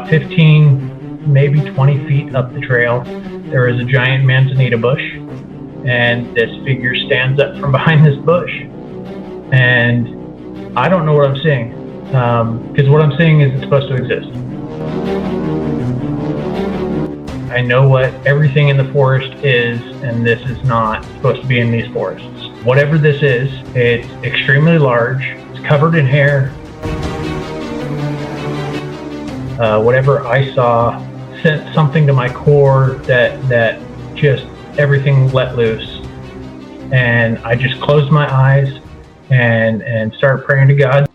15, maybe 20 feet up the trail, there is a giant manzanita bush, and this figure stands up from behind this bush. And I don't know what I'm seeing, because what I'm seeing isn't supposed to exist. I know what everything in the forest is, and this is not supposed to be in these forests. Whatever this is, it's extremely large, it's covered in hair. Whatever I saw sent something to my core that just everything let loose. And I just closed my eyes and started praying to God.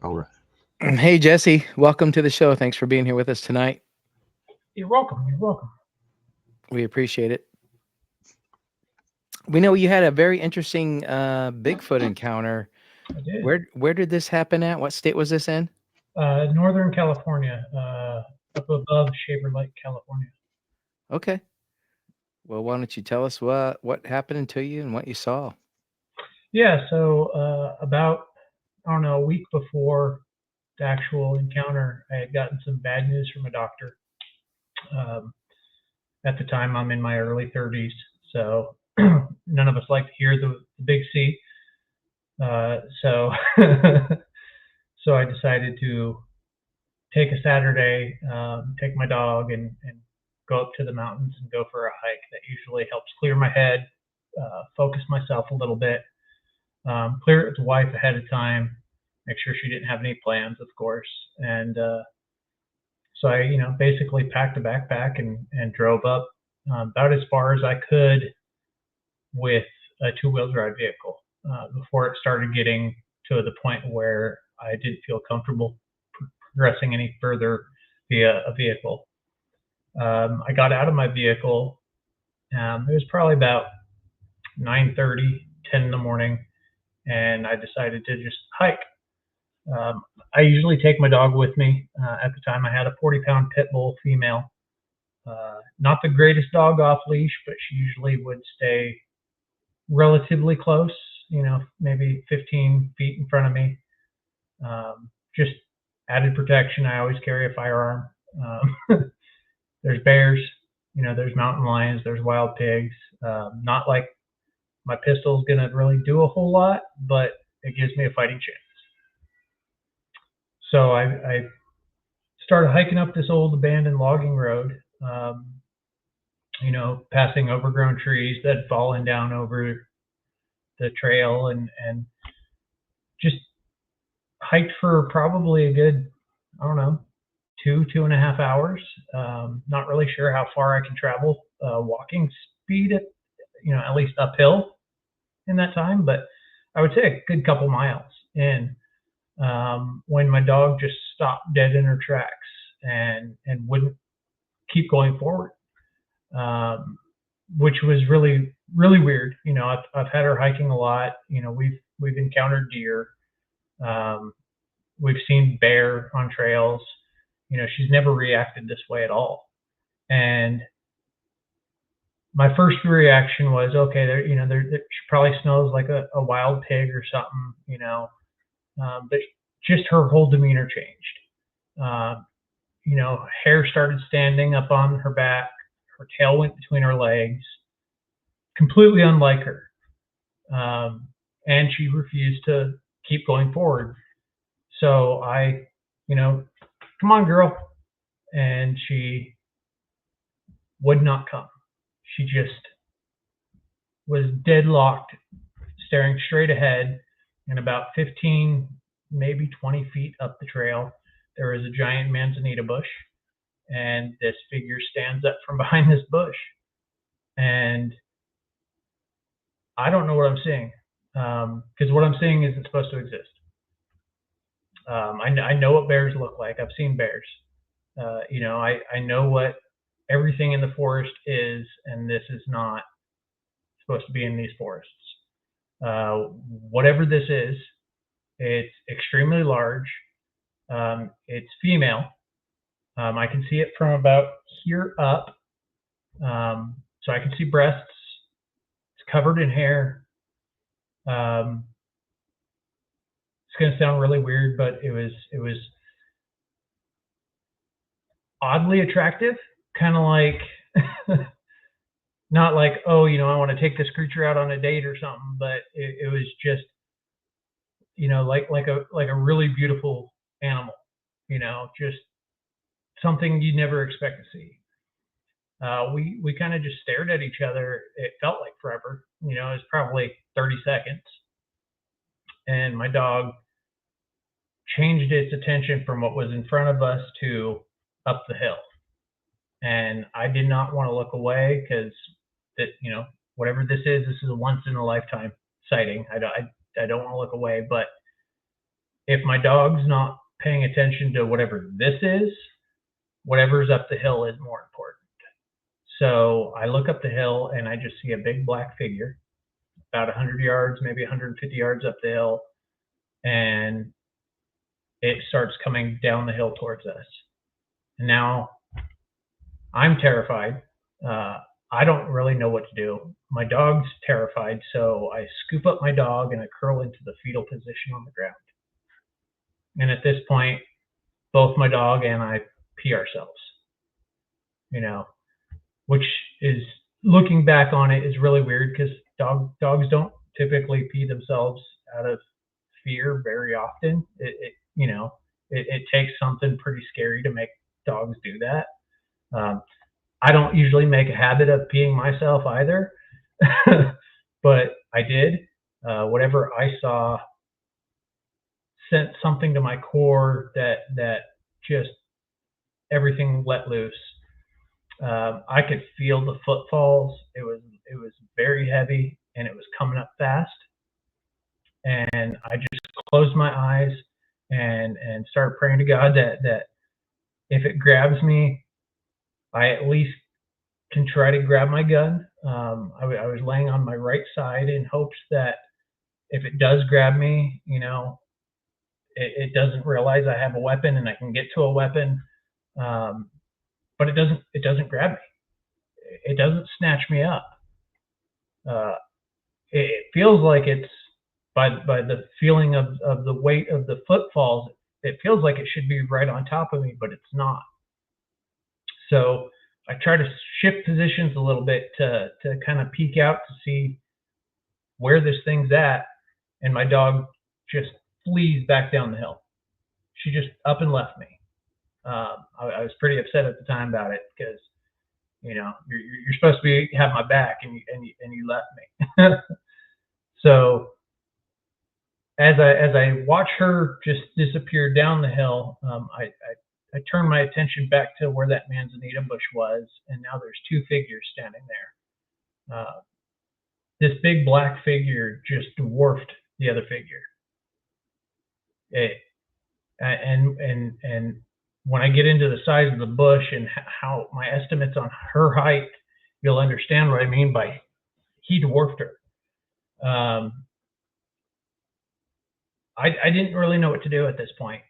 All right. Hey, Jesse, welcome to the show. Thanks for being here with us tonight. You're welcome. You're welcome. We appreciate it. We know you had a very interesting Bigfoot encounter. I did. Where did this happen at? What state was this in? Northern California, up above Shaver Lake, California. Okay. Well, why don't you tell us what happened to you and what you saw? Yeah, so about, I don't know, a week before the actual encounter, I had gotten some bad news from a doctor. At the time, I'm in my early 30s, so none of us like to hear the big C. So so I decided to take a Saturday, take my dog, and go up to the mountains and go for a hike. That usually helps clear my head, focus myself a little bit, clear it with the wife ahead of time, make sure she didn't have any plans, of course. And so I, basically packed a backpack and drove up about as far as I could with a two-wheel drive vehicle before it started getting to the point where I didn't feel comfortable progressing any further via a vehicle. I got out of my vehicle. It was probably about 9:30, 10 in the morning, and I decided to just hike. I usually take my dog with me. At the time, I had a 40-pound pit bull female. Not the greatest dog off leash, but she usually would stay relatively close, maybe 15 feet in front of me. Just added protection. I always carry a firearm. There's bears, there's mountain lions, there's wild pigs. Not like my pistol's going to really do a whole lot, but it gives me a fighting chance. So I started hiking up this old abandoned logging road, passing overgrown trees that had fallen down over the trail, and just hiked for probably a good, I don't know, 2.5 hours. Not really sure how far I can travel walking speed at least uphill in that time, but I would say a good couple miles in. When my dog just stopped dead in her tracks and wouldn't keep going forward, which was really, really weird. I've had her hiking a lot. We've encountered deer. We've seen bear on trails. She's never reacted this way at all. And my first reaction was, okay, she probably smells like a wild pig or something, but just her whole demeanor changed. Hair started standing up on her back. Her tail went between her legs, completely unlike her. And she refused to keep going forward. So I, come on, girl. And she would not come. She just was deadlocked, staring straight ahead. And about 15, maybe 20 feet up the trail, there is a giant manzanita bush. And this figure stands up from behind this bush. And I don't know what I'm seeing, because what I'm seeing isn't supposed to exist. I know what bears look like. I've seen bears. I know what everything in the forest is, and this is not supposed to be in these forests. Whatever this is, it's extremely large. It's female. I can see it from about here up. So I can see breasts. It's covered in hair. It's going to sound really weird, but it was oddly attractive, kind of like, not like, oh, I want to take this creature out on a date or something, but it was just, like a really beautiful animal, just something you never expect to see. We kind of just stared at each other. It felt like forever. It was probably 30 seconds. And my dog changed its attention from what was in front of us to up the hill. And I did not want to look away because that, whatever this is a once in a lifetime sighting. I don't want to look away. But if my dog's not paying attention to whatever this is, whatever's up the hill is more important. So I look up the hill and I just see a big black figure about 100 yards, maybe 150 yards up the hill. And it starts coming down the hill towards us. And now I'm terrified. I don't really know what to do. My dog's terrified. So I scoop up my dog and I curl into the fetal position on the ground. And at this point, both my dog and I pee ourselves, which is, looking back on it, is really weird because dogs don't typically pee themselves out of fear very often. It takes something pretty scary to make dogs do that. I don't usually make a habit of peeing myself either, but I did. Whatever I saw sent something to my core that just everything let loose. I could feel the footfalls. It was very heavy and it was coming up fast. And I just closed my eyes and started praying to God that if it grabs me, I at least can try to grab my gun. I was laying on my right side in hopes that if it does grab me, it doesn't realize I have a weapon and I can get to a weapon. But it doesn't grab me. It doesn't snatch me up. It feels like it's by the feeling of the weight of the footfalls. It feels like it should be right on top of me, but it's not. So I try to shift positions a little bit to kind of peek out to see where this thing's at, and my dog just flees back down the hill. She just up and left me. I was pretty upset at the time about it because you're supposed to have my back and you left me. So as I watch her just disappear down the hill, I turn my attention back to where that manzanita bush was, and now there's two figures standing there. This big black figure just dwarfed the other figure. And when I get into the size of the bush and how my estimates on her height, you'll understand what I mean by he dwarfed her. I didn't really know what to do at this point.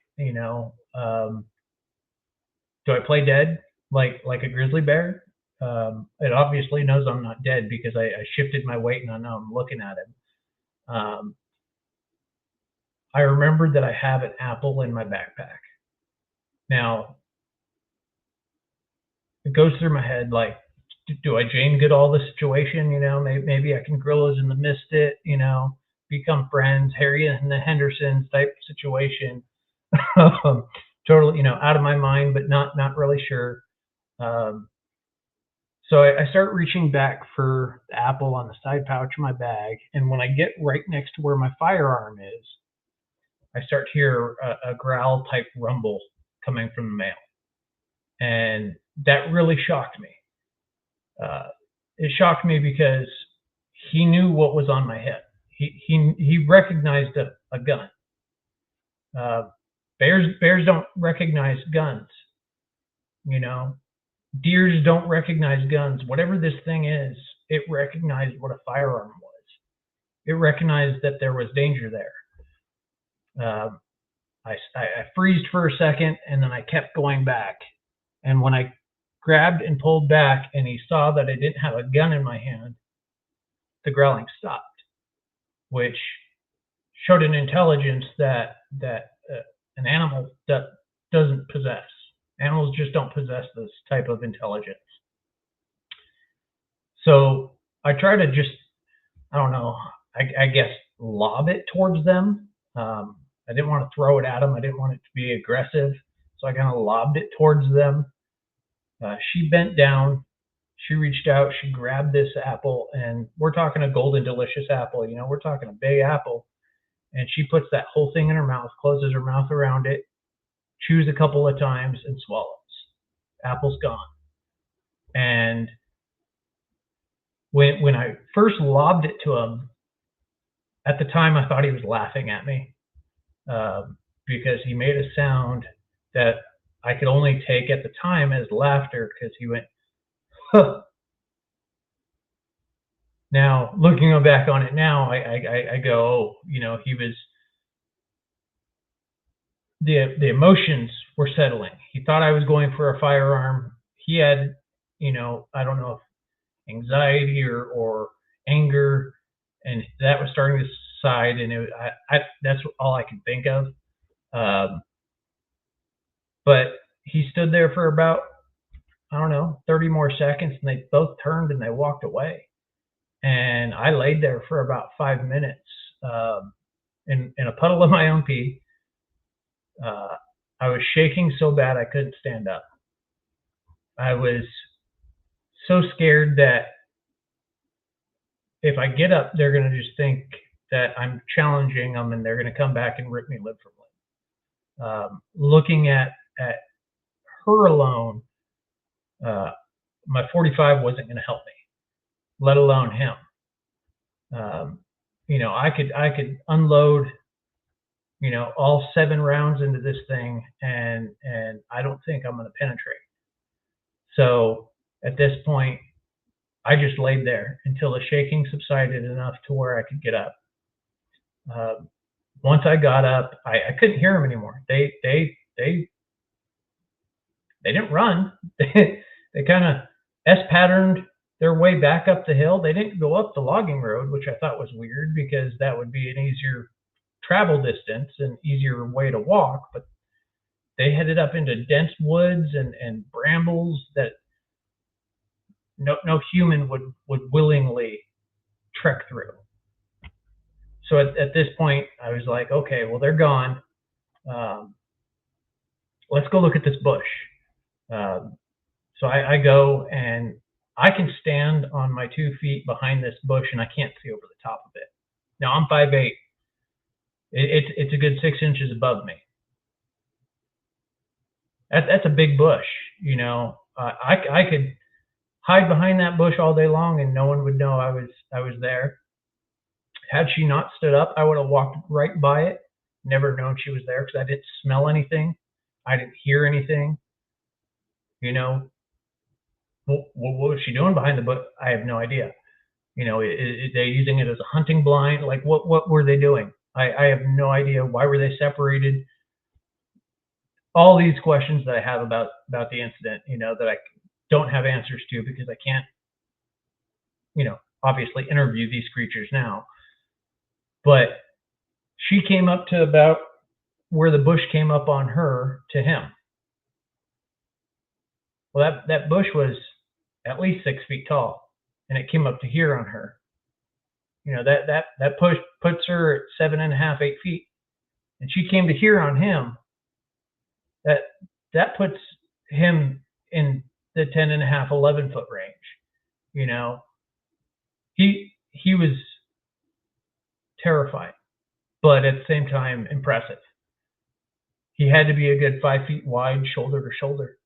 Do I play dead like a grizzly bear? It obviously knows I'm not dead because I shifted my weight and I know I'm looking at him. I remembered that I have an apple in my backpack. Now, it goes through my head like, do I Jane Goodall the situation? Maybe I can Gorillas in the Misfit, become friends, Harry and the Hendersons type situation. Totally, out of my mind, but not really sure. So I start reaching back for the apple on the side pouch of my bag, and when I get right next to where my firearm is, I start to hear a growl type rumble coming from the male, and that really shocked me. It shocked me because he knew what was on my hip. He recognized a gun. Bears don't recognize guns. Deers don't recognize guns. Whatever this thing is, it recognized what a firearm was. It recognized that there was danger there. I freezed for a second, and then I kept going back. And when I grabbed and pulled back, and he saw that I didn't have a gun in my hand, the growling stopped, which showed an intelligence that an animal that doesn't possess. Animals just don't possess this type of intelligence. So I try to just, I don't know, I guess lob it towards them. I didn't want to throw it at them. I didn't want it to be aggressive. So I kind of lobbed it towards them. She bent down. She reached out. She grabbed this apple, and we're talking a golden delicious apple. You know, we're talking a big apple. And she puts that whole thing in her mouth, closes her mouth around it, chews a couple of times, and swallows. Apple's gone. And when I first lobbed it to him, at the time I thought he was laughing at me because he made a sound that I could only take at the time as laughter, because he went, huh. Now, looking back on it now, I go, oh, you know, he was, the emotions were settling. He thought I was going for a firearm. He had, you know, I don't know if anxiety or anger, and that was starting to subside, and that's all I could think of. But he stood there for about, I don't know, 30 more seconds, and they both turned and they walked away. And I laid there for about 5 minutes in a puddle of my own pee. I was shaking so bad I couldn't stand up. I was so scared that if I get up, they're going to just think that I'm challenging them, and they're going to come back and rip me limb from limb. Looking at her alone, my 45 wasn't going to help me, let alone him. You know, I could unload, you know, all 7 rounds into this thing, and I don't think I'm going to penetrate. So at this point, I just laid there until the shaking subsided enough to where I could get up. Once I got up, I couldn't hear them anymore. They didn't run. They kind of S-patterned their way back up the hill. They didn't go up the logging road, which I thought was weird, because that would be an easier travel distance and easier way to walk. But they headed up into dense woods and brambles that no human would willingly trek through. So at this point, I was like, okay, well, they're gone. Let's go look at this bush. So I go, and I can stand on my 2 feet behind this bush, and I can't see over the top of it. Now, I'm 5'8". It's a good 6 inches above me. That's a big bush, you know. I could hide behind that bush all day long, and no one would know I was there. Had she not stood up, I would have walked right by it, never known she was there, because I didn't smell anything. I didn't hear anything. You know, what was she doing behind the bush? I have no idea. You know, they're using it as a hunting blind. Like, what were they doing? I have no idea. Why were they separated? All these questions that I have about the incident, you know, that I don't have answers to, because I can't, you know, obviously interview these creatures now. But she came up to about where the bush came up on her to him. Well, that bush was at least 6 feet tall, and it came up to here on her. You know, that push puts her at 7.5, 8 feet, and she came to here on him. That puts him in the 10.5, 11 foot range. You know, he was terrifying, but at the same time impressive. He had to be a good 5 feet wide, shoulder to shoulder.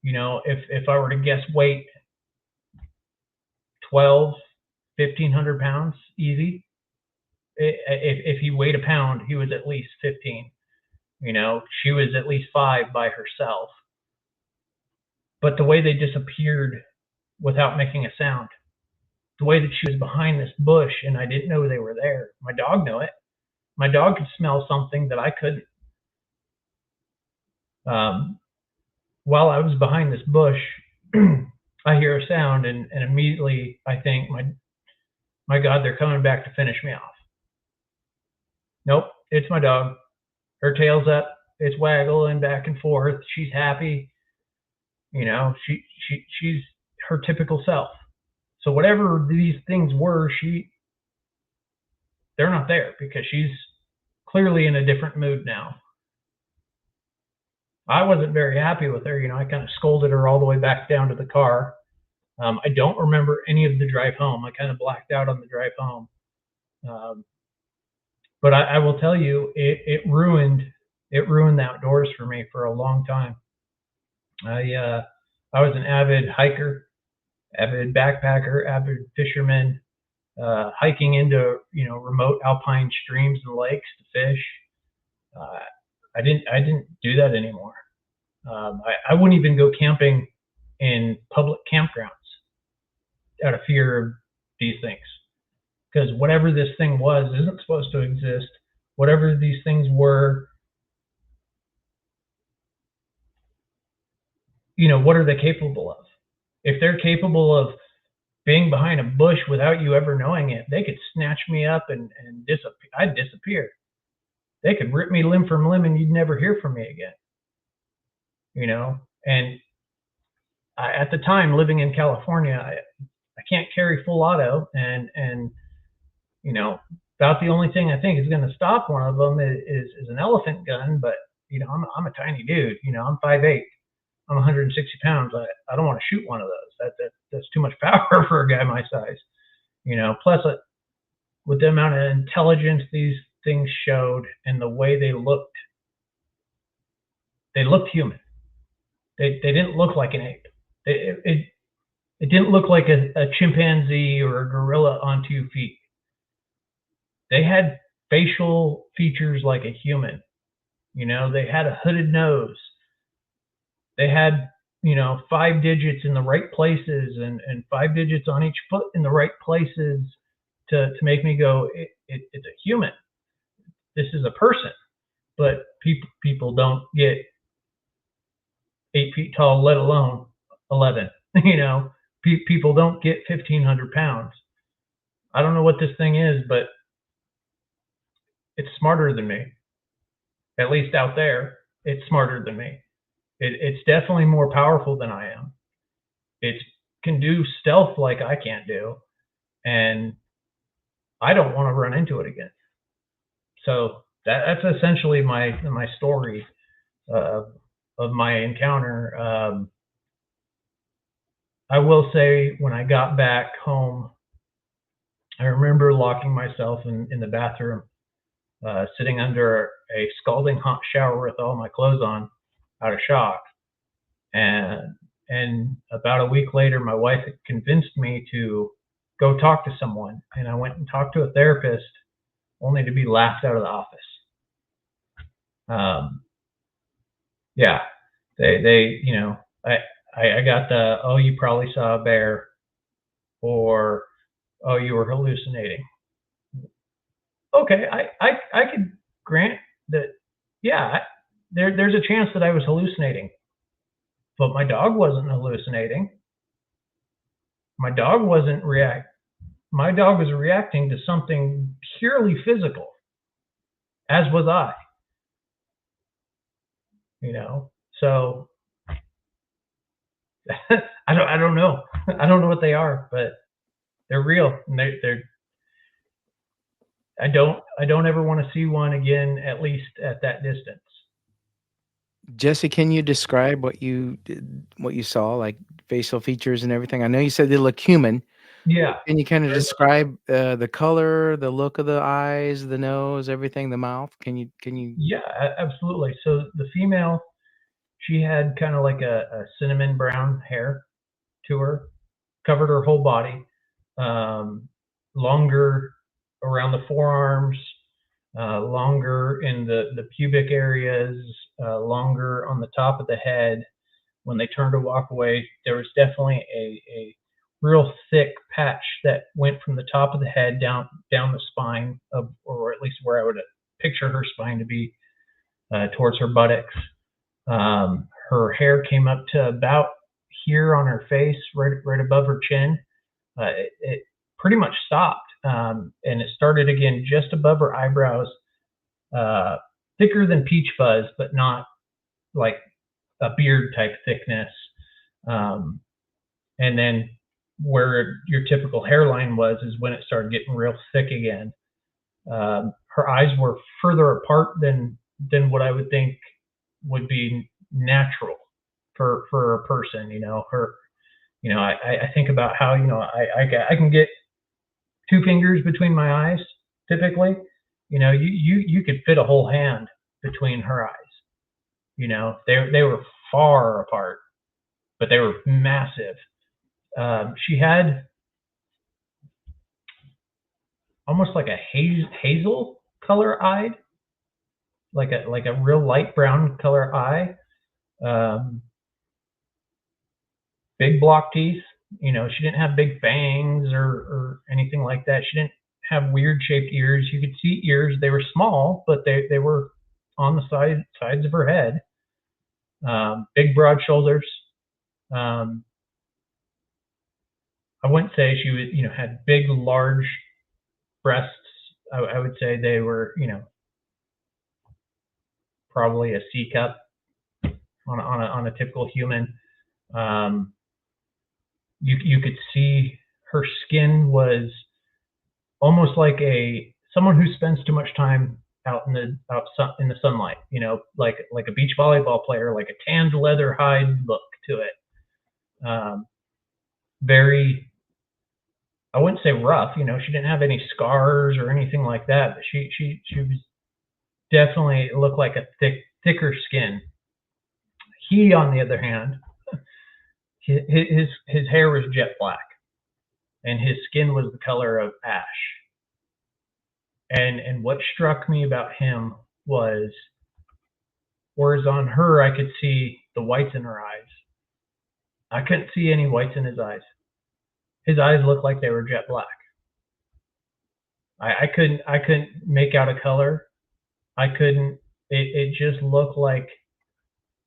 You know, if I were to guess weight, 1,500 pounds, easy. If he weighed a pound, he was at least 15. You know, she was at least 5 by herself. But the way they disappeared without making a sound, the way that she was behind this bush and I didn't know they were there. My dog knew it. My dog could smell something that I couldn't. While I was behind this bush, I hear a sound, and immediately I think, my God, they're coming back to finish me off. Nope, it's my dog. Her tail's up. it's waggling back and forth. She's happy. You know, she's her typical self. So whatever these things were, they're not there because she's clearly in a different mood now. I wasn't very happy with her. You know, I kind of scolded her all the way back down to the car. I don't remember any of the drive home. I kind of blacked out on the drive home. But I will tell you, it ruined the outdoors for me for a long time. I was an avid hiker, avid backpacker, avid fisherman, hiking into remote alpine streams and lakes to fish. I didn't do that anymore. I wouldn't even go camping in public campgrounds out of fear of these things, because whatever this thing was isn't supposed to exist. Whatever these things were, what are they capable of? If they're capable of being behind a bush without you ever knowing it, they could snatch me up and disappear. I'd disappear. They could rip me limb from limb and you'd never hear from me again. And at the time, living in California, I can't carry full auto, and about the only thing I think is going to stop one of them is an elephant gun. But I'm a tiny dude. I'm 5'8". I'm 160 pounds. I don't want to shoot one of those. That's too much power for a guy my size. Plus with the amount of intelligence these things showed and the way they looked human. They didn't look like an ape. It didn't look like a chimpanzee or a gorilla on 2 feet. They had facial features like a human. They had a hooded nose. They had 5 digits in the right places and 5 digits on each foot in the right places to make me go, it's a human. This is a person. But people don't get 8 feet tall, let alone 11. People don't get 1,500 pounds. I don't know what this thing is, but it's smarter than me. At least out there, it's smarter than me. It's definitely more powerful than I am. It can do stealth like I can't do, and I don't want to run into it again. So that's essentially my story of my encounter. I will say, when I got back home, I remember locking myself in the bathroom, sitting under a scalding hot shower with all my clothes on, out of shock. And about a week later, my wife had convinced me to go talk to someone, and I went and talked to a therapist, only to be laughed out of the office. Yeah, I got the, oh, you probably saw a bear, or, oh, you were hallucinating. Okay, I could grant that, yeah, there's a chance that I was hallucinating, but my dog wasn't hallucinating. My dog wasn't My dog was reacting to something purely physical, as was I. So I don't know. I don't know what they are, but they're real, and they're. I don't ever want to see one again, at least at that distance. Jesse, can you describe what you saw, like facial features and everything? I know you said they look human. Yeah. Can you kind of describe the color, the look of the eyes, the nose, everything, the mouth? Can you? Yeah, absolutely. So the female, she had kind of like a cinnamon brown hair to her, covered her whole body, longer around the forearms, longer in the pubic areas, longer on the top of the head. When they turned to walk away, there was definitely a real thick patch that went from the top of the head down the spine, or at least where I would picture her spine to be, towards her buttocks. Her hair came up to about here on her face, right above her chin. It pretty much stopped, and it started again just above her eyebrows, thicker than peach fuzz, but not like a beard type thickness. And then where your typical hairline was is when it started getting real thick again. Her eyes were further apart than what I would think would be natural for a person. I think about how I can get 2 fingers between my eyes typically. You could fit a whole hand between her eyes. They were far apart, but they were massive. She had almost like a hazel color eyed, like a real light brown color eye. Big block teeth. She didn't have big fangs or anything like that. She didn't have weird shaped ears. You could see ears. They were small, but they were on the sides of her head. Big broad shoulders. I wouldn't say she was, had big, large breasts. I would say they were, probably a C cup on a typical human. You could see her skin was almost like someone who spends too much time out in the sunlight. Like a beach volleyball player, like a tanned leather hide look to it. Very, I wouldn't say rough. She didn't have any scars or anything like that, but she was definitely looked like a thicker skin. He, on the other hand, his hair was jet black, and his skin was the color of ash. And what struck me about him was, whereas on her I could see the whites in her eyes, I couldn't see any whites in his eyes. His eyes looked like they were jet black. I couldn't make out a color. I couldn't. It just looked like.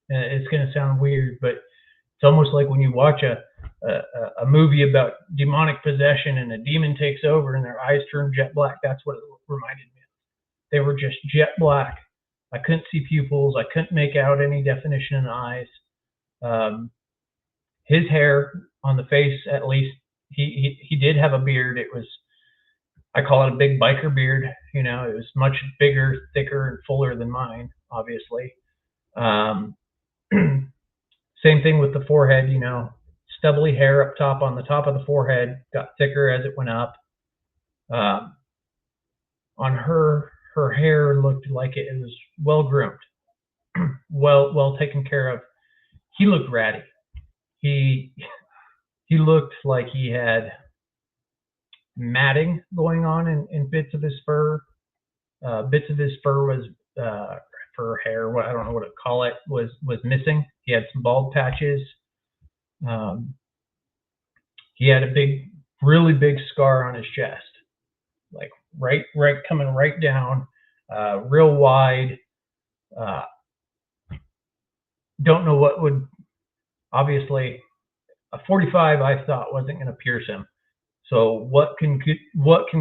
It's going to sound weird, but it's almost like when you watch a movie about demonic possession and a demon takes over and their eyes turn jet black. That's what it reminded me of. They were just jet black. I couldn't see pupils. I couldn't make out any definition in the eyes. His hair on the face, at least, he did have a beard. It was, I call it a big biker beard. It was much bigger, thicker, and fuller than mine, obviously. Same thing with the forehead. Stubbly hair up top on the top of the forehead, got thicker as it went up. On her hair looked like it was well groomed, well taken care of. He looked ratty. He looked like he had matting going on in bits of his fur. Bits of his fur was fur hair. I don't know what to call it. Was missing. He had some bald patches. He had a really big scar on his chest, like right coming right down, real wide. Don't know what would, obviously, a 45 I thought wasn't going to pierce him. So what can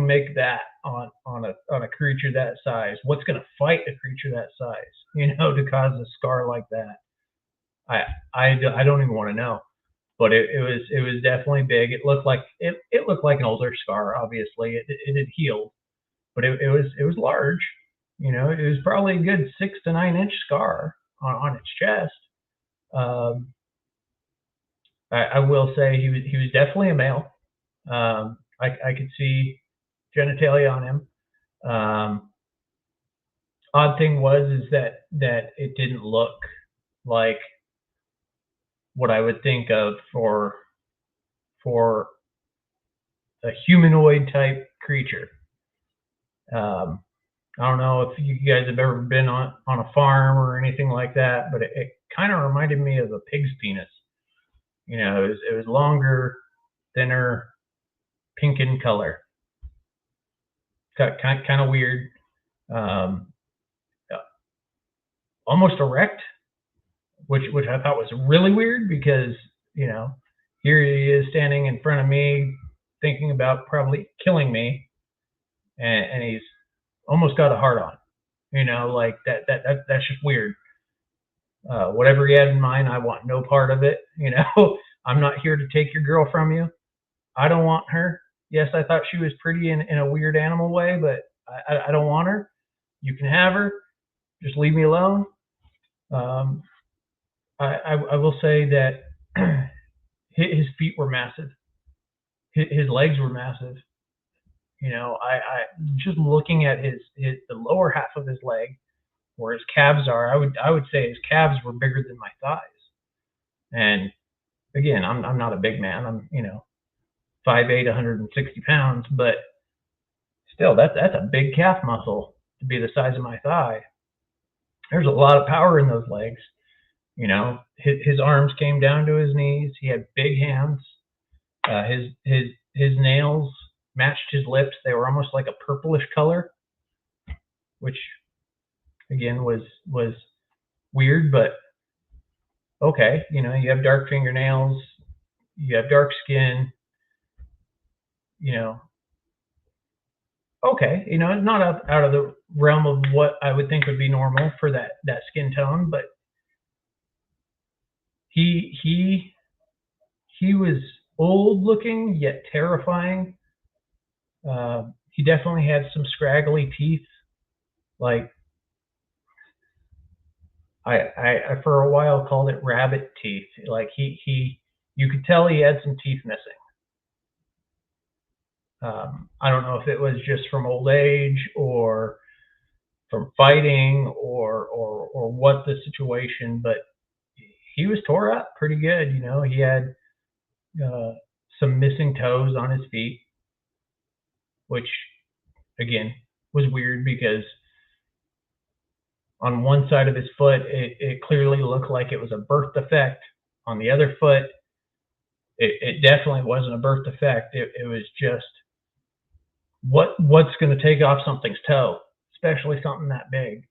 make that on a creature that size? What's going to fight a creature that size? To cause a scar like that. I don't even want to know. But it was definitely big. It looked like an older scar. Obviously, it had healed, but it was large. It was probably a good 6 to 9 inch scar on its chest. I will say he was definitely a male. I could see genitalia on him. Odd thing is that it didn't look like what I would think of for a humanoid type creature. I don't know if you guys have ever been on a farm or anything like that, but it kind of reminded me of a pig's penis. It was longer, thinner, pink in color. Kind of weird. Almost erect, which I thought was really weird because, here he is standing in front of me thinking about probably killing me, and he's almost got a heart on. You know, like that's just weird. Whatever he had in mind, I want no part of it. You know, I'm not here to take your girl from you. I don't want her. Yes, I thought she was pretty in a weird animal way, but I don't want her. You can have her. Just leave me alone. Um, I will say that his feet were massive. His legs were massive. You know, I just looking at the lower half of his leg, where his calves are, I would say his calves were bigger than my thighs. And again, I'm not a big man. I'm 5'8", 160 pounds, but still, that's a big calf muscle to be the size of my thigh. There's a lot of power in those legs. You know, his arms came down to his knees. He had big hands. His nails matched his lips. They were almost like a purplish color, which again was weird, but okay. You know, you have dark fingernails, you have dark skin. You know, okay. You know, not out of the realm of what I would think would be normal for that skin tone, but he was old looking yet terrifying. He definitely had some scraggly teeth. Like I for a while called it rabbit teeth. Like you could tell he had some teeth missing. I don't know if it was just from old age or from fighting or what the situation, but he was tore up pretty good. You know, he had some missing toes on his feet, which again was weird because on one side of his foot it clearly looked like it was a birth defect. On the other foot, it definitely wasn't a birth defect. It was just what's going to take off something's toe, especially something that big.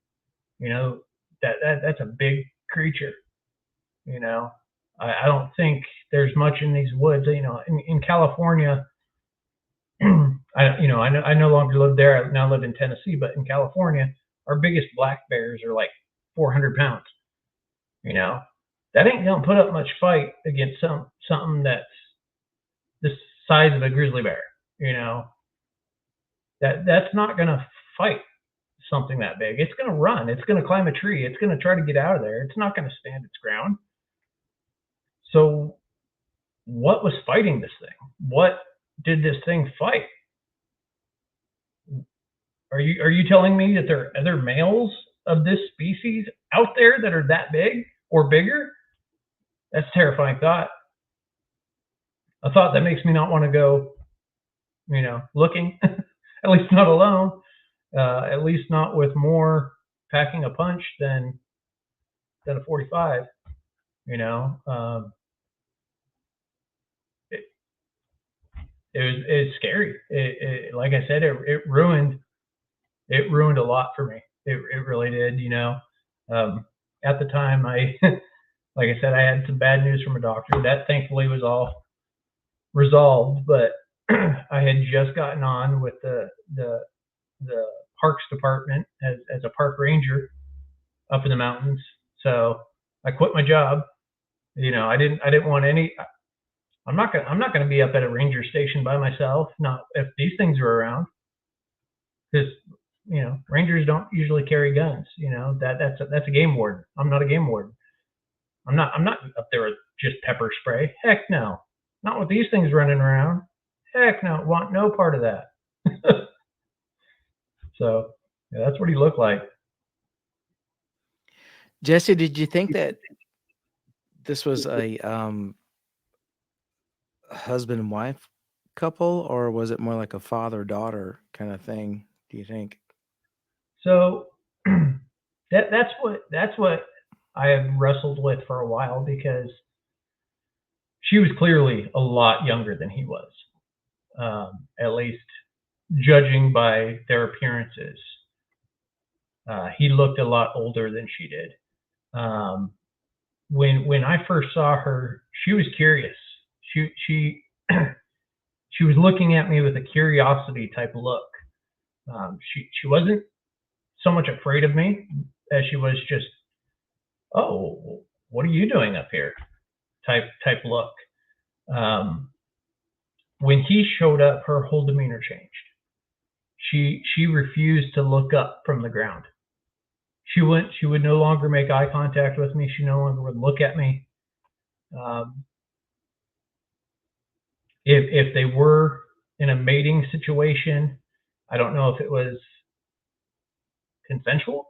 You know, that's a big creature. You know, I don't think there's much in these woods. You know, in California, I no longer live there. I now live in Tennessee, but in California, our biggest black bears are like 400 pounds. You know, that ain't gonna put up much fight against something that's the size of a grizzly bear. You know, that's not gonna fight something that big. It's gonna run. It's gonna climb a tree. It's gonna try to get out of there. It's not gonna stand its ground. So, what was fighting this thing? What did this thing fight? Are you telling me that there are other males of this species out there that are that big or bigger? That's a terrifying thought. A thought that makes me not want to go, looking. At least not alone. At least not with more packing a punch than a 45. You know, it's scary. Like I said, it ruined a lot for me. It really did. You know, at the time, like I said, I had some bad news from a doctor. That thankfully was all resolved, but I had just gotten on with the parks department as a park ranger up in the mountains. So I quit my job. You know, I didn't want any. I'm not gonna be up at a ranger station by myself. Not if these things are around, because rangers don't usually carry guns. You know, that's a game warden. I'm not a game warden. I'm not up there with just pepper spray. Heck no. Not with these things running around. Heck no. Want no part of that. So yeah, that's what he looked like. Jesse, did you think that this was a husband and wife couple, or was it more like a father-daughter kind of thing, do you think? So that's what I have wrestled with for a while, because she was clearly a lot younger than he was, at least judging by their appearances. He looked a lot older than she did. When I first saw her, she was curious. She she was looking at me with a curiosity type look. She wasn't so much afraid of me as she was just, oh, what are you doing up here? Type look. When he showed up, her whole demeanor changed. She refused to look up from the ground. She would no longer make eye contact with me. She no longer would look at me. If they were in a mating situation, I don't know if it was consensual,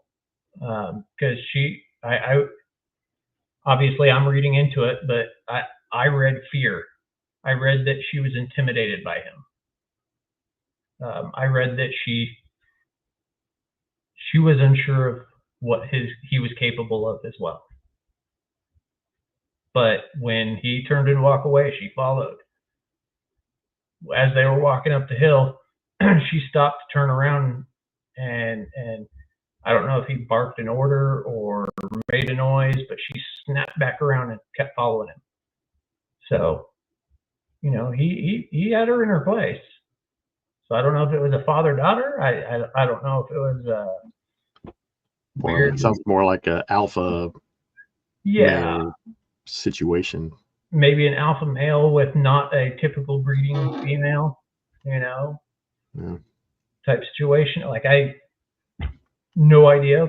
because I obviously I'm reading into it, but I read fear. I read that she was intimidated by him. I read that she was unsure of what he was capable of as well. But when he turned to walk away, she followed. As they were walking up the hill, she stopped to turn around, and I don't know if he barked an order or made a noise, but she snapped back around and kept following him. So, he had her in her place. So I don't know if it was a father-daughter. I don't know if it was It sounds more like an alpha male situation. Maybe an alpha male with not a typical breeding female, type situation. Like, I no idea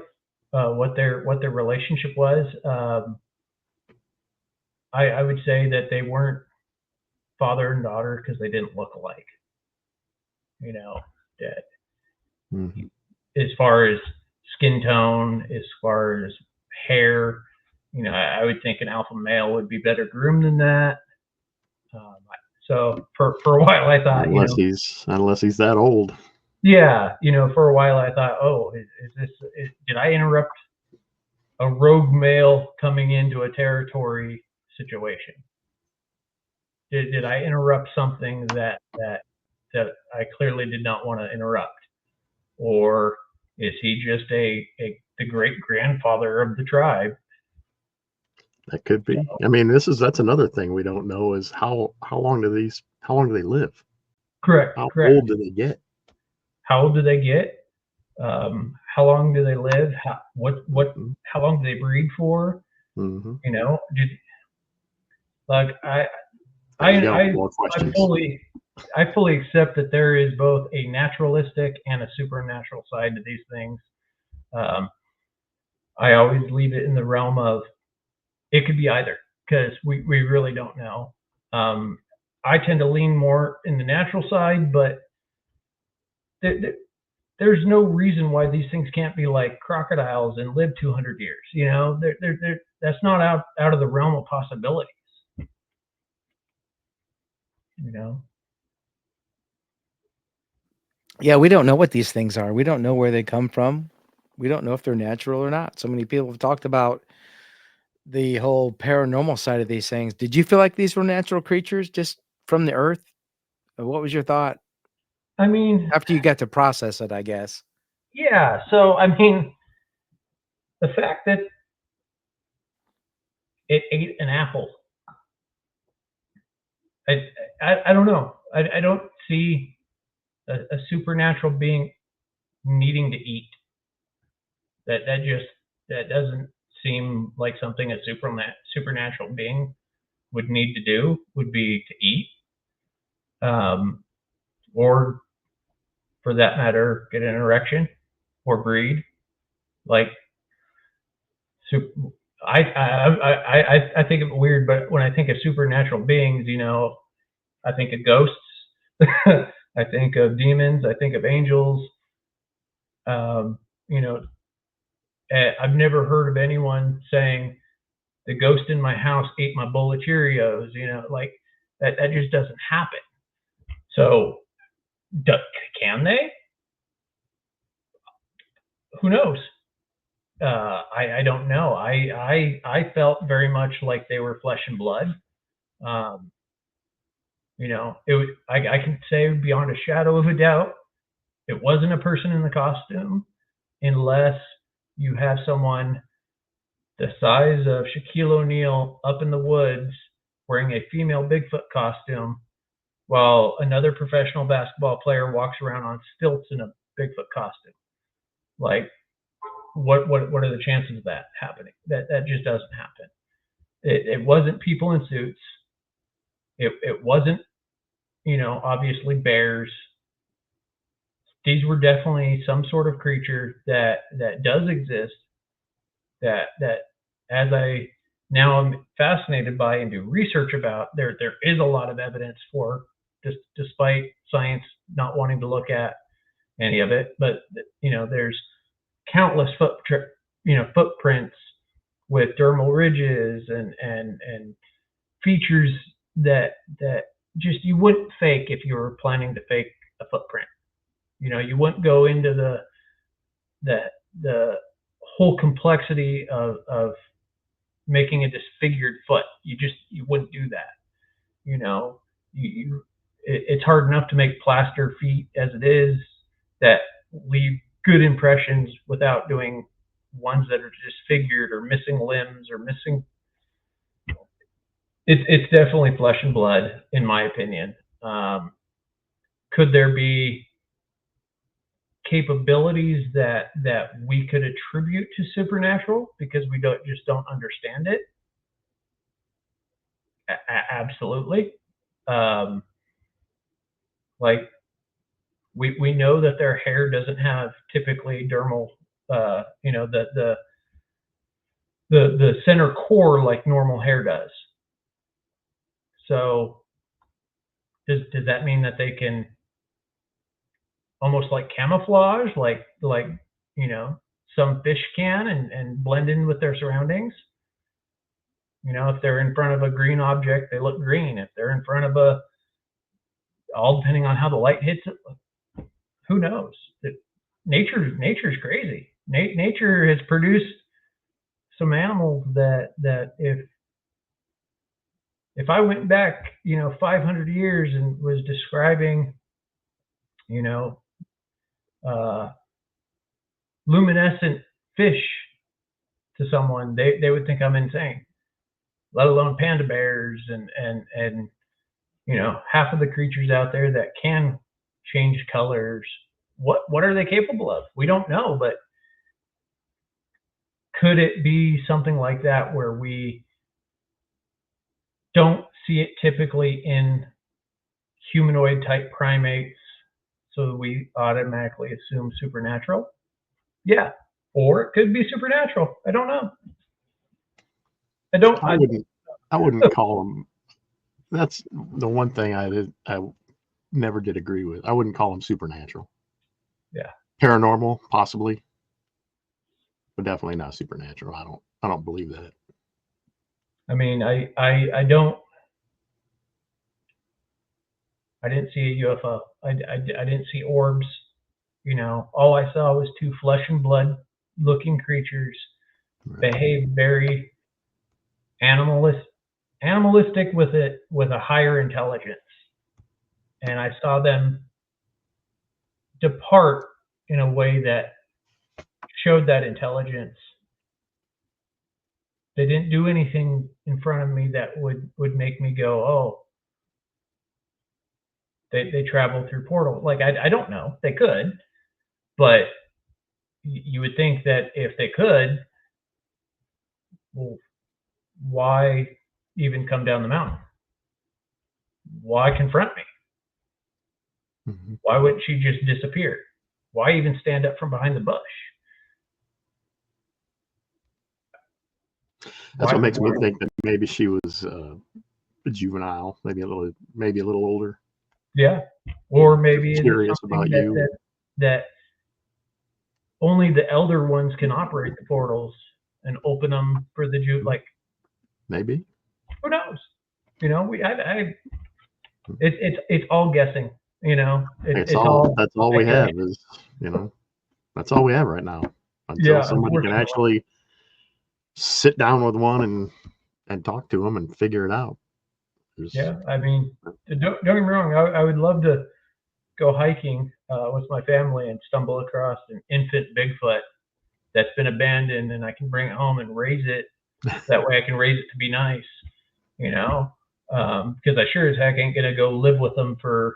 what their relationship was. I would say that they weren't father and daughter because they didn't look alike. That as far as skin tone, as far as hair, I would think an alpha male would be better groomed than that. So for a while I thought, unless he's that old. Yeah, for a while I thought, oh, did I interrupt a rogue male coming into a territory situation? Did I interrupt something that I clearly did not want to interrupt? Or is he just the great grandfather of the tribe? That could be. I mean, that's another thing we don't know is how long do they live? Correct. How correct. old do they get? How old do they get? How long do they live? How long do they breed for? Mm-hmm. I fully accept that there is both a naturalistic and a supernatural side to these things. I always leave it in the realm of it could be either, because we really don't know. I tend to lean more in the natural side, but there's no reason why these things can't be like crocodiles and live 200 years. That's not out of the realm of possibilities. Yeah, we don't know what these things are. We don't know where they come from. We don't know if they're natural or not. So many people have talked about the whole paranormal side of these things. Did you feel like these were natural creatures just from the earth? What was your thought? I mean, after you got to process it, I guess. Yeah. So, I mean, the fact that it ate an apple, I don't know. I don't see a supernatural being needing to eat. That doesn't seem like something a supernatural being would need to do, would be to eat, or for that matter, get an erection or breed. Like, I think it's weird, but when I think of supernatural beings, I think of ghosts, I think of demons, I think of angels. I've never heard of anyone saying the ghost in my house ate my bowl of Cheerios. Like that just doesn't happen. So, can they? Who knows? I don't know. I felt very much like they were flesh and blood. I can say beyond a shadow of a doubt, it wasn't a person in the costume, unless you have someone the size of Shaquille O'Neal up in the woods wearing a female Bigfoot costume, while another professional basketball player walks around on stilts in a Bigfoot costume. Like, what are the chances of that happening? That just doesn't happen. It wasn't people in suits. It wasn't, obviously bears. These were definitely some sort of creature that does exist. That as I now am fascinated by and do research about, there is a lot of evidence for, despite science not wanting to look at any of it. But there's countless footprints with dermal ridges and features that just you wouldn't fake if you were planning to fake a footprint. You wouldn't go into the whole complexity of making a disfigured foot. You wouldn't do that. It's hard enough to make plaster feet as it is that leave good impressions without doing ones that are disfigured or missing limbs or missing. It's definitely flesh and blood, in my opinion. Could there be capabilities that we could attribute to supernatural because we don't understand it? Absolutely. Like we know that their hair doesn't have typically dermal, the center core like normal hair does. So does that mean that they can almost like camouflage, like some fish can and blend in with their surroundings? If they're in front of a green object, they look green. If they're in front of all depending on how the light hits it, who knows? Nature's crazy. Nature has produced some animals that if I went back 500 years and was describing luminescent fish to someone, they would think I'm insane, let alone panda bears and half of the creatures out there that can change colors. What are they capable of? We don't know, but could it be something like that where we don't see it typically in humanoid type primates, so we automatically assume supernatural? Yeah. Or it could be supernatural. I don't know. I wouldn't call them. That's the one thing I never did agree with. I wouldn't call them supernatural. Yeah. Paranormal, possibly, but definitely not supernatural. I don't believe that. I mean, I didn't see a UFO. I didn't see orbs. All I saw was two flesh and blood looking creatures behave very animalistic with a higher intelligence. And I saw them depart in a way that showed that intelligence. They didn't do anything in front of me that would make me go, oh, they travel through portals. Like, I don't know. They could, but you would think that if they could, well, why even come down the mountain? Why confront me? Mm-hmm. Why wouldn't she just disappear? Why even stand up from behind the bush? That's what makes me think that maybe she was a juvenile, maybe a little older. Yeah, or maybe curious about you. That only the elder ones can operate the portals and open them for the Jew. Like, maybe. Who knows? It's all guessing. That's all we have is that's all we have right now until somebody can actually sit down with one and talk to them and figure it out. I mean, don't get me wrong. I would love to go hiking with my family and stumble across an infant Bigfoot that's been abandoned, and I can bring it home and raise it. That way I can raise it to be nice, because I sure as heck ain't going to go live with them for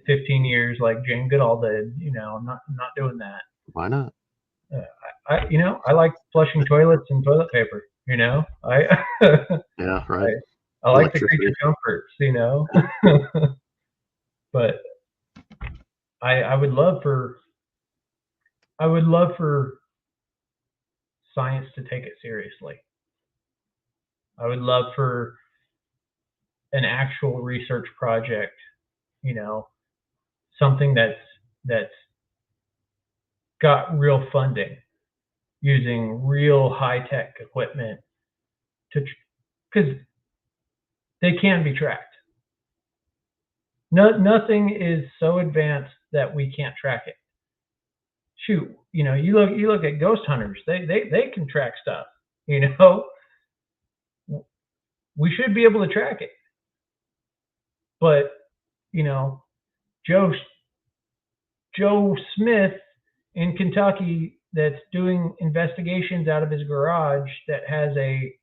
15 years like Jane Goodall did. I'm not doing that. Why not? I like flushing toilets and toilet paper. Yeah, right. I like the creature comforts, but I would love for science to take it seriously. I would love for an actual research project, something that's got real funding, using real high-tech equipment because they can be tracked. Nothing is so advanced that we can't track it. Shoot, you look at ghost hunters, they can track stuff, we should be able to track it. But, Joe Smith in Kentucky that's doing investigations out of his garage that has a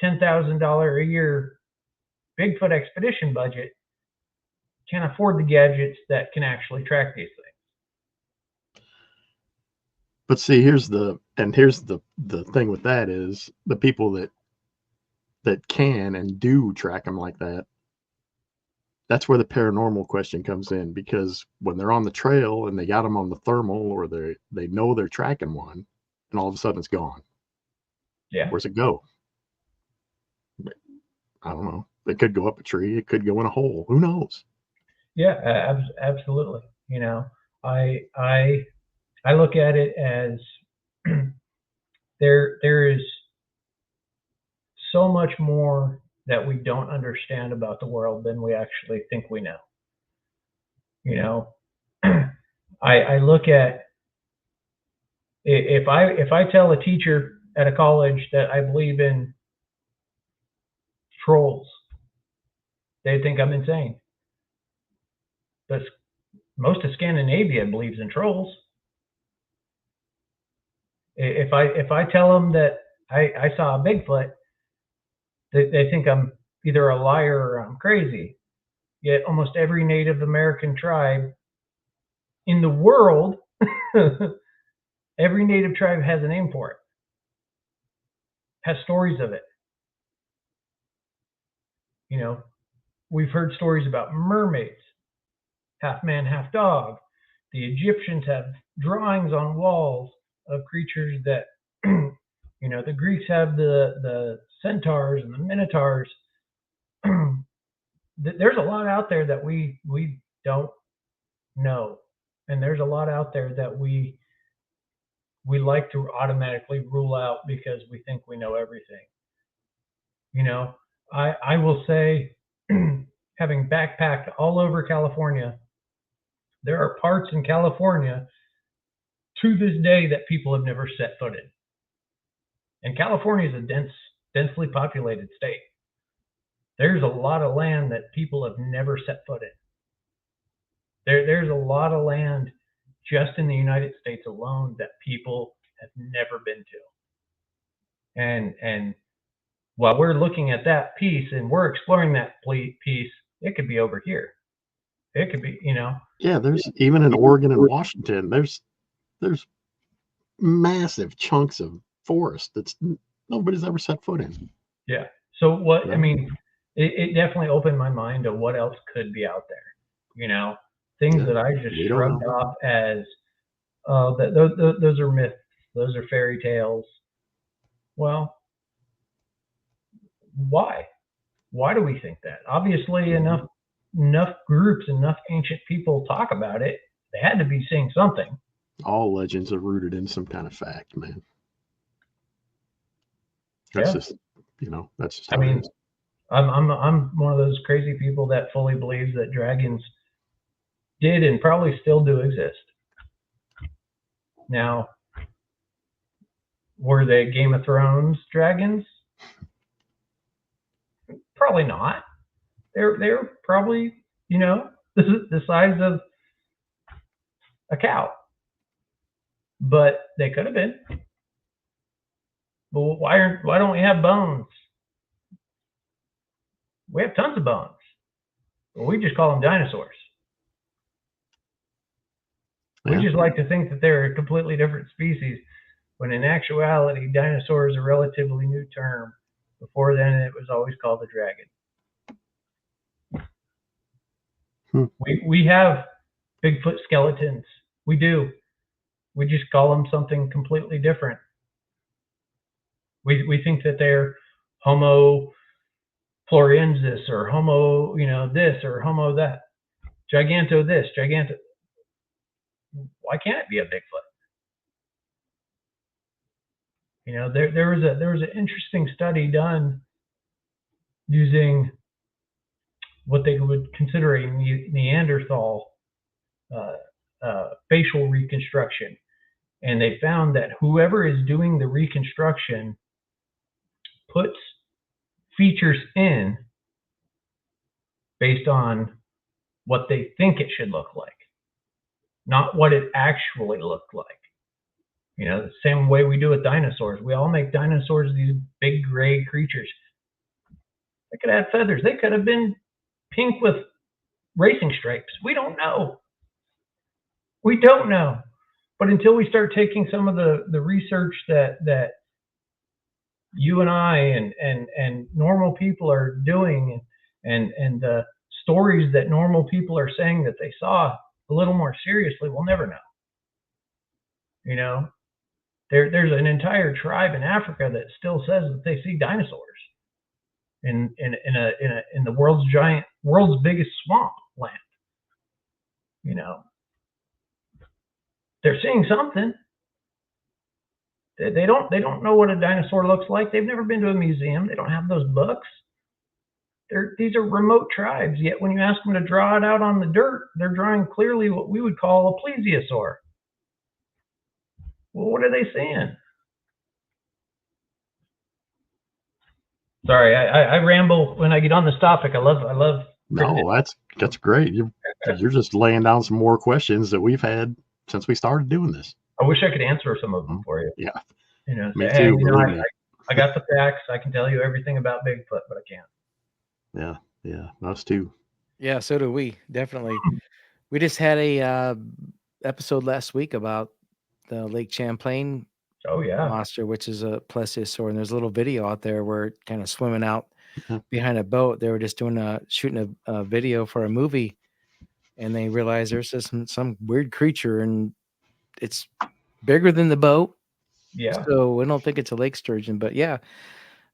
$10,000 a year Bigfoot expedition budget can't afford the gadgets that can actually track these things. But see, here's the thing with that is the people that can and do track them like that. That's where the paranormal question comes in, because when they're on the trail and they got them on the thermal, or they know they're tracking one, and all of a sudden it's gone. Yeah. Where's it go? I don't know. It could go up a tree. It could go in a hole. Who knows? Yeah, absolutely. I look at it as there is so much more that we don't understand about the world than we actually think we know. I look at, if I tell a teacher at a college that I believe in trolls, they think I'm insane. But most of Scandinavia believes in trolls. If I tell them that I saw a Bigfoot, they think I'm either a liar or I'm crazy. Yet almost every Native American tribe in the world, every Native tribe has a name for it, has stories of it. We've heard stories about mermaids, half man, half dog. The Egyptians have drawings on walls of creatures that, the Greeks have the centaurs and the minotaurs. There's a lot out there that we don't know, and there's a lot out there that we like to automatically rule out because we think we know everything. I will say, having backpacked all over California, there are parts in California to this day that people have never set foot in. And California is a densely populated state. There's a lot of land that people have never set foot in. There's a lot of land just in the United States alone that people have never been to. And while we're looking at that piece and we're exploring that piece, it could be over here. It could be, Yeah, there's even in Oregon and Washington, there's massive chunks of forest that's nobody's ever set foot in. Yeah. So what, I mean, it definitely opened my mind to what else could be out there. Things that I just shrugged off as, those are myths, those are fairy tales. Well, why? Why do we think that? Obviously, enough groups, enough ancient people talk about it. They had to be seeing something. All legends are rooted in some kind of fact, man. That's just, that's just how it is. I'm one of those crazy people that fully believes that dragons did and probably still do exist. Now, were they Game of Thrones dragons? Probably not. They're probably, the size of a cow. But they could have been. But why don't we have bones? We have tons of bones. But we just call them dinosaurs. We just like to think that they're a completely different species, when in actuality, dinosaur is a relatively new term. Before then, it was always called a dragon. We have Bigfoot skeletons. We do. We just call them something completely different. We think that they're Homo floresiensis or Homo, this or Homo that. Giganto this, giganto. Why can't it be a Bigfoot? There was an interesting study done using what they would consider a Neanderthal facial reconstruction, and they found that whoever is doing the reconstruction puts features in based on what they think it should look like, not what it actually looked like. The same way we do with dinosaurs. We all make dinosaurs these big gray creatures. They could have feathers. They could have been pink with racing stripes. We don't know. We don't know. But until we start taking some of the research that you and I and normal people are doing, and the stories that normal people are saying that they saw a little more seriously, we'll never know. There's an entire tribe in Africa that still says that they see dinosaurs in the world's biggest swamp land. They're seeing something. They don't know what a dinosaur looks like. They've never been to a museum. They don't have those books. These are remote tribes. Yet when you ask them to draw it out on the dirt, they're drawing clearly what we would call a plesiosaur. Well, what are they seeing? Sorry, I ramble when I get on this topic. I love. No, that's great. You're just laying down some more questions that we've had since we started doing this. I wish I could answer some of them for you. Yeah. Me too. Hey, I got the facts. I can tell you everything about Bigfoot, but I can't. Yeah, us too. Yeah, so do we. Definitely. We just had a episode last week about the Lake Champlain monster, which is a plesiosaur, and there's a little video out there where it kind of swimming out behind a boat. They were just shooting a video for a movie, and they realized there's just some weird creature, and it's bigger than the boat. Yeah. So we don't think it's a lake sturgeon, but yeah.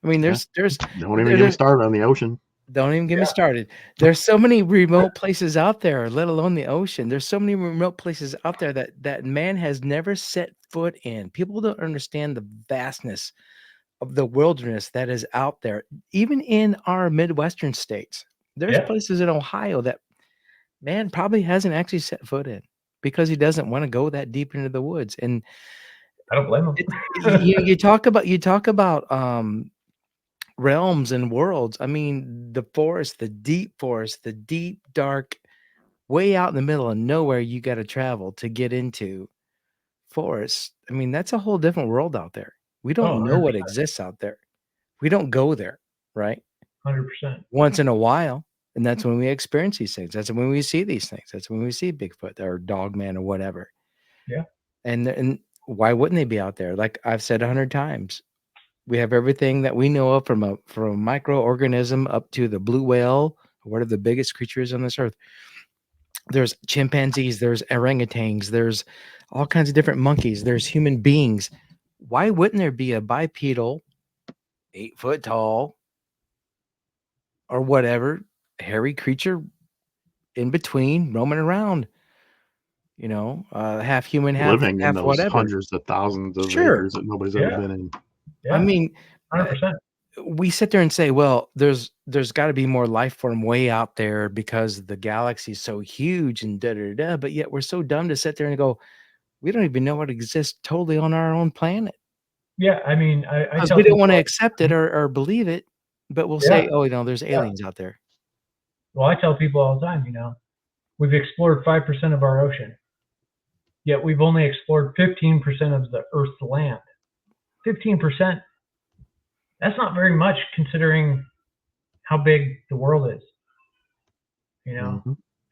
I mean, there's don't even get me started on the ocean. Don't even get me started. There's so many remote places out there, let alone the ocean. There's so many remote places out there that man has never set foot in. People don't understand the vastness of the wilderness that is out there, even in our Midwestern states. There's places in Ohio that man probably hasn't actually set foot in because he doesn't want to go that deep into the woods. And I don't blame him. You talk about realms and worlds. I mean, the forest, the deep, dark, way out in the middle of nowhere, you got to travel to get into forests. I mean, that's a whole different world out there. We don't know what exists out there. We don't go there, right? 100%. Once in a while, and that's when we experience these things. That's when we see these things. That's when we see Bigfoot or Dogman or whatever. Yeah. And why wouldn't they be out there? Like I've said 100 times. We have everything that we know of from a microorganism up to the blue whale, one of the biggest creatures on this earth. There's chimpanzees, there's orangutans, there's all kinds of different monkeys, there's human beings. Why wouldn't there be a bipedal, 8 foot tall, or whatever, hairy creature in between roaming around? Half human, half living in those whatever. Hundreds of thousands of acres that nobody's ever been in. Yeah. I mean, 100%. We sit there and say, well, there's got to be more life form way out there because the galaxy is so huge and da-da-da. But yet we're so dumb to sit there and go, we don't even know what exists totally on our own planet. Yeah, I mean, because we don't want to accept it or believe it, but we'll say, oh, there's aliens out there. Well, I tell people all the time, we've explored 5% of our ocean, yet we've only explored 15% of the Earth's land. 15%. That's not very much considering how big the world is.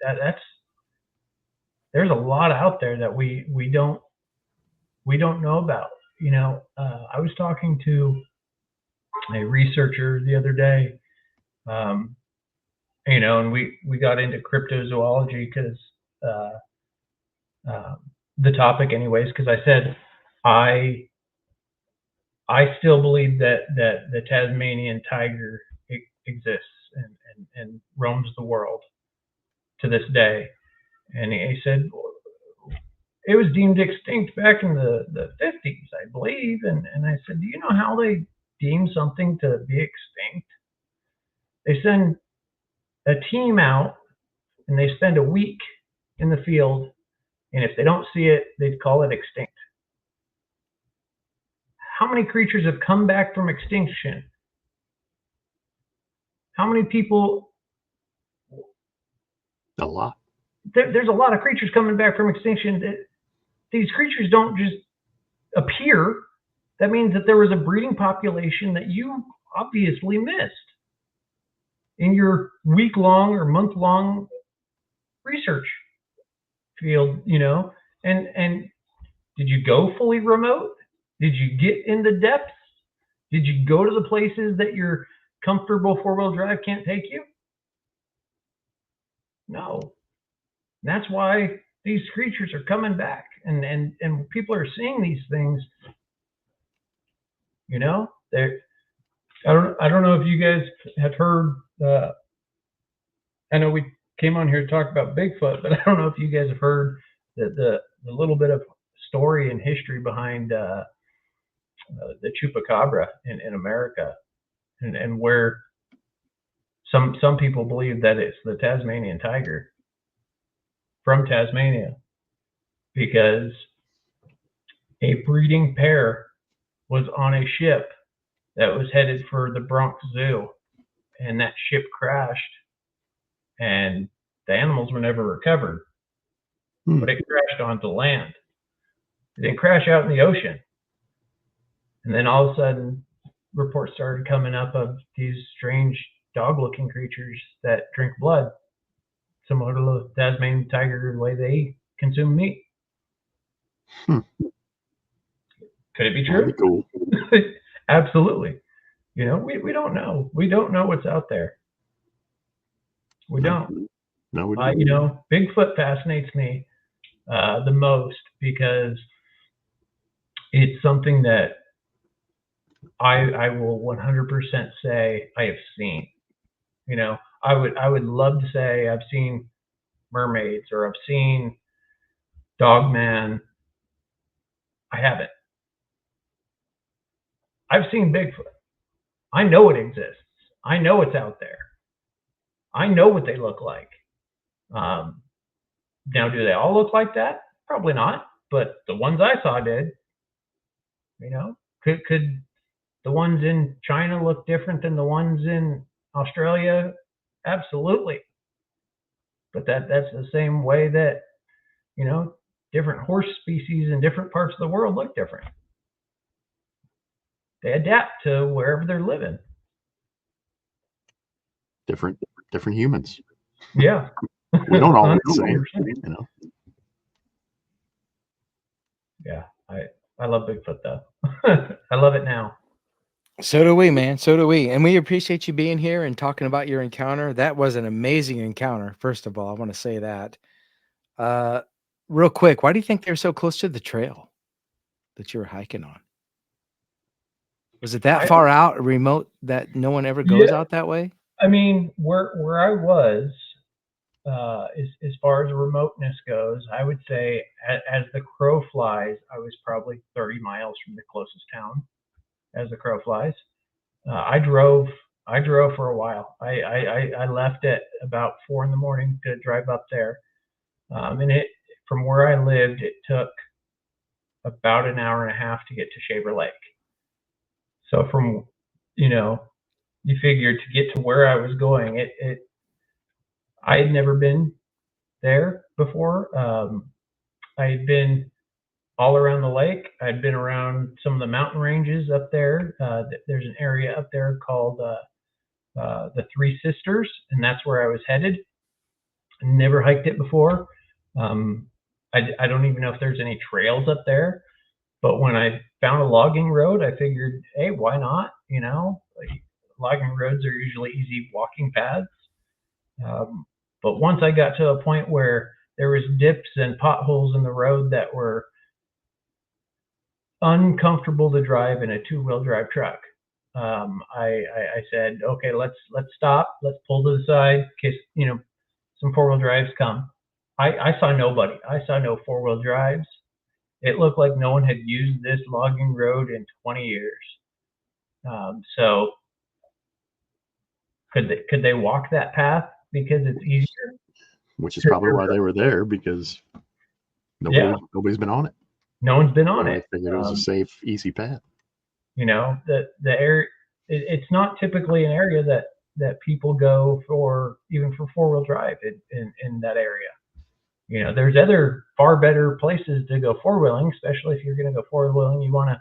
That's there's a lot out there that we don't know about. You know, I was talking to a researcher the other day, you know, and we got into cryptozoology because the topic, anyways, because I said I still believe that the Tasmanian tiger exists and roams the world to this day. And he said it was deemed extinct back in the 50s, I believe. And I said, do you know how they deem something to be extinct? They send a team out and they spend a week in the field, and if they don't see it, they'd call it extinct. How many creatures have come back from extinction? How many people? A lot. There's a lot of creatures coming back from extinction. These creatures don't just appear. That means that there was a breeding population that you obviously missed in your week-long or month-long research field, you know. And did you go fully remote? Did you get in the depths? Did you go to the places that your comfortable four-wheel drive can't take you? No. That's why these creatures are coming back, and people are seeing these things. You know, I don't know if you guys have heard. I know we came on here to talk about Bigfoot, but I don't know if you guys have heard the little bit of story and history behind the chupacabra in America, and where some people believe that it's the Tasmanian tiger from Tasmania, because a breeding pair was on a ship that was headed for the Bronx Zoo, and that ship crashed, and the animals were never recovered, but it crashed onto land. It didn't crash out in the ocean. And then all of a sudden, reports started coming up of these strange dog-looking creatures that drink blood, similar to the Tasmanian tiger, the way they consume meat. Could it be true? Cool. Absolutely. You know, we don't know. We don't know what's out there. We don't. No, we don't. You know, Bigfoot fascinates me the most, because it's something that I will 100% say I have seen. You know, I would love to say I've seen mermaids or I've seen Dogman. I haven't. I've seen Bigfoot. I know it exists. I know it's out there. I know what they look like. Now, do they all look like that? Probably not. But the ones I saw did. You know, could the ones in China look different than the ones in Australia? Absolutely. But that's the same way that, you know, different horse species in different parts of the world look different. They adapt to wherever they're living. Different humans. Yeah. We don't all look the same, you know. Yeah, I love Bigfoot though. I love it now. So do we, man. So do we. And we appreciate you being here and talking about your encounter. That was an amazing encounter. First of all, I want to say that. Real quick, why do you think they're so close to the trail that you were hiking on? Was it that far out, remote, that no one ever goes out that way? I mean, where I was, as far as remoteness goes, I would say as the crow flies, I was probably 30 miles from the closest town. As the crow flies, I drove for a while. I left at about 4 a.m. to drive up there, and from where I lived, it took about an hour and a half to get to Shaver Lake. So from, you know, you figure to get to where I was going, I had never been there before. I had been all around the lake. I'd been around some of the mountain ranges up there. There's an area up there called the Three Sisters, and that's where I was headed. Never hiked it before. I don't even know if there's any trails up there. But when I found a logging road, I figured, hey, why not? You know, like, logging roads are usually easy walking paths. But once I got to a point where there was dips and potholes in the road that were uncomfortable to drive in a 2-wheel drive truck, I said, okay, let's stop. Let's pull to the side in case, you know, some 4-wheel drives come. I saw nobody. I saw no 4-wheel drives. It looked like no one had used this logging road in 20 years. So could they walk that path because it's easier? Which is probably why they were there, because nobody's been on it. No one's been on it. I figured it was a safe, easy path. You know, the area, it's not typically an area that people go for, even for 4-wheel drive in that area. You know, there's other far better places to go 4-wheeling, especially if you're going to go 4-wheeling. You want to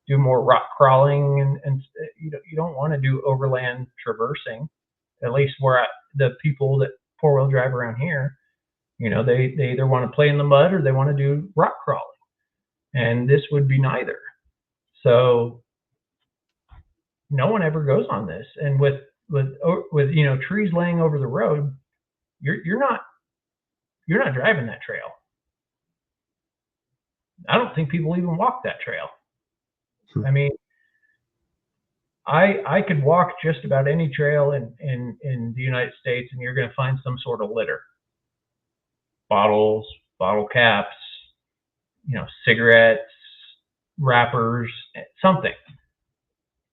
do more rock crawling, and you don't want to do overland traversing. At least where the people that 4-wheel drive around here, you know, they either want to play in the mud or they want to do rock crawling, and this would be neither. So no one ever goes on this, and with you know, trees laying over the road, you're not driving that trail. I don't think people even walk that trail. I mean, I could walk just about any trail in the United States, and you're going to find some sort of litter. Bottles, bottle caps, you know, cigarettes, wrappers, something.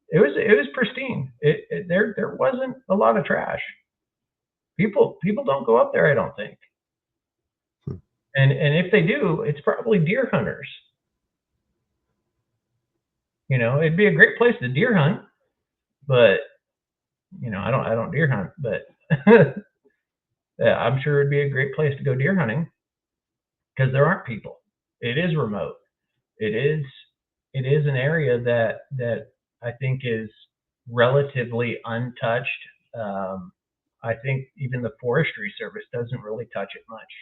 It was pristine. There wasn't a lot of trash. People don't go up there, I don't think. And if they do, it's probably deer hunters. You know, it'd be a great place to deer hunt, but you know, I don't deer hunt, but yeah, I'm sure it'd be a great place to go deer hunting because there aren't people. It is remote. It is an area that I think is relatively untouched. I think even the Forestry Service doesn't really touch it much.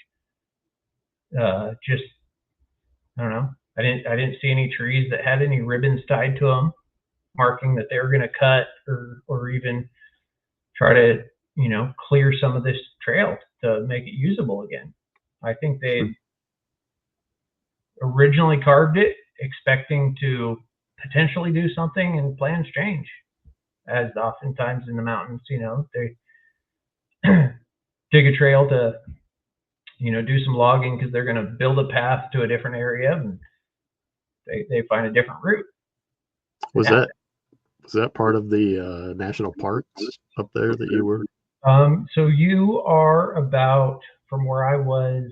Just, I don't know. I didn't see any trees that had any ribbons tied to them, marking that they were going to cut or even try to, you know, clear some of this trail to make it usable again. I think they originally carved it expecting to potentially do something, and plans change. As oftentimes in the mountains, you know, they dig a trail to, you know, do some logging because they're going to build a path to a different area, and they find a different route. Was that part of the national parks up there that you were? So you are about, from where I was,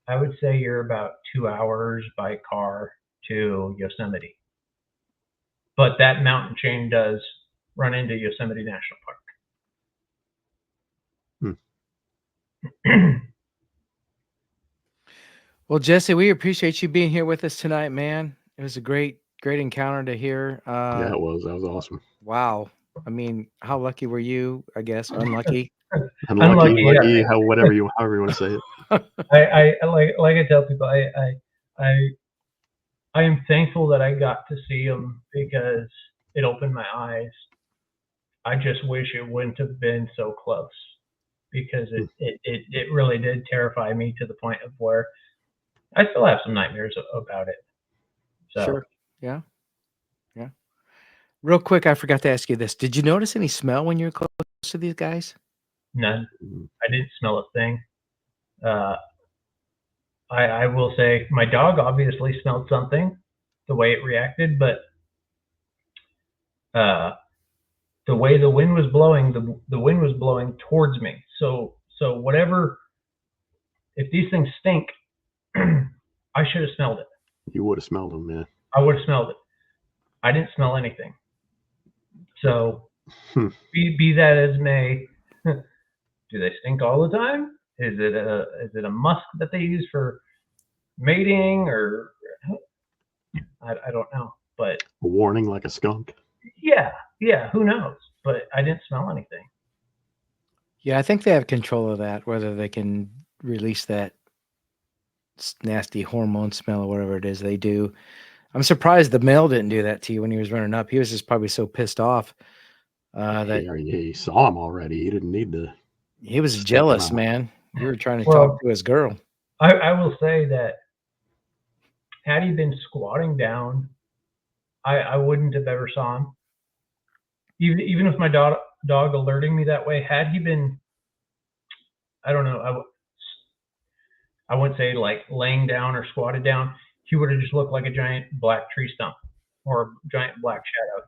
I would say you're about 2 hours by car to Yosemite. But that mountain chain does run into Yosemite National Park. Well, Jesse, we appreciate you being here with us tonight, man. It was a great encounter to hear. Yeah, it was. That was awesome. Wow. I mean, how lucky were you? I guess unlucky. Unlucky, lucky, yeah. However you want to say it. I like I tell people, I am thankful that I got to see him because it opened my eyes. I just wish it wouldn't have been so close, because it really did terrify me to the point of where I still have some nightmares about it. So. Sure. Yeah. Yeah. Real quick, I forgot to ask you this. Did you notice any smell when you were close to these guys? None. I didn't smell a thing. I will say my dog obviously smelled something, the way it reacted, but the way the wind was blowing, the wind was blowing towards me. So whatever, if these things stink, I should have smelled it. You would have smelled them, yeah. I would have smelled it. I didn't smell anything. So be that as may, do they stink all the time? Is it a musk that they use for mating, or I don't know, but a warning like a skunk. Yeah, who knows? But I didn't smell anything. Yeah, I think they have control of that, whether they can release that nasty hormone smell or whatever it is they do. I'm surprised the male didn't do that to you when he was running up. He was just probably so pissed off that he saw him already. He didn't need to. He was jealous, man. You were trying to talk to his girl. I will say that had he been squatting down, I wouldn't have ever saw him. Even with my dog alerting me that way, had he been, I don't know, I wouldn't say like laying down or squatted down, he would have just looked like a giant black tree stump or a giant black shadow.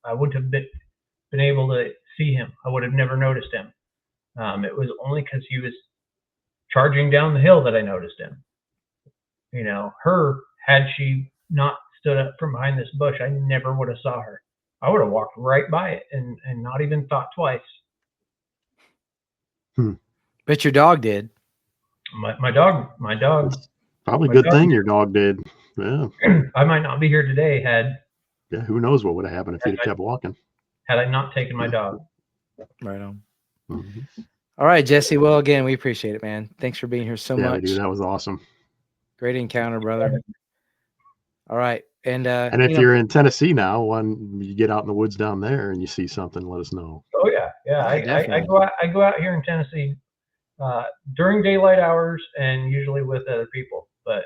I wouldn't have been able to see him. I would have never noticed him. It was only because he was charging down the hill that I noticed him. You know, had she not stood up from behind this bush, I never would have saw her. I would have walked right by it and not even thought twice. Bet your dog did. My dog. It's probably a good thing your dog did. Yeah. I might not be here today Yeah, who knows what would have happened if he'd have kept walking. Had I not taken my dog. Right on. Mm-hmm. All right, Jesse. Well, again, we appreciate it, man. Thanks for being here so much. Dude, that was awesome. Great encounter, brother. All right. And if you're in Tennessee now, when you get out in the woods down there and you see something, let us know. Oh yeah. I go out here in Tennessee during daylight hours and usually with other people. But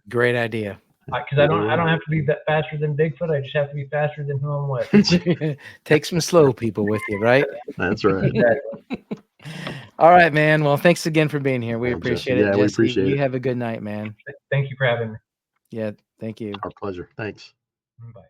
great idea. Because I don't have to be faster than Bigfoot. I just have to be faster than who I'm with. Take some slow people with you, right? That's right. All right, man. Well, thanks again for being here. We appreciate it. Yeah, Jesse. we appreciate it. You have a good night, man. Thank you for having me. Yeah, thank you. Our pleasure. Thanks. Bye.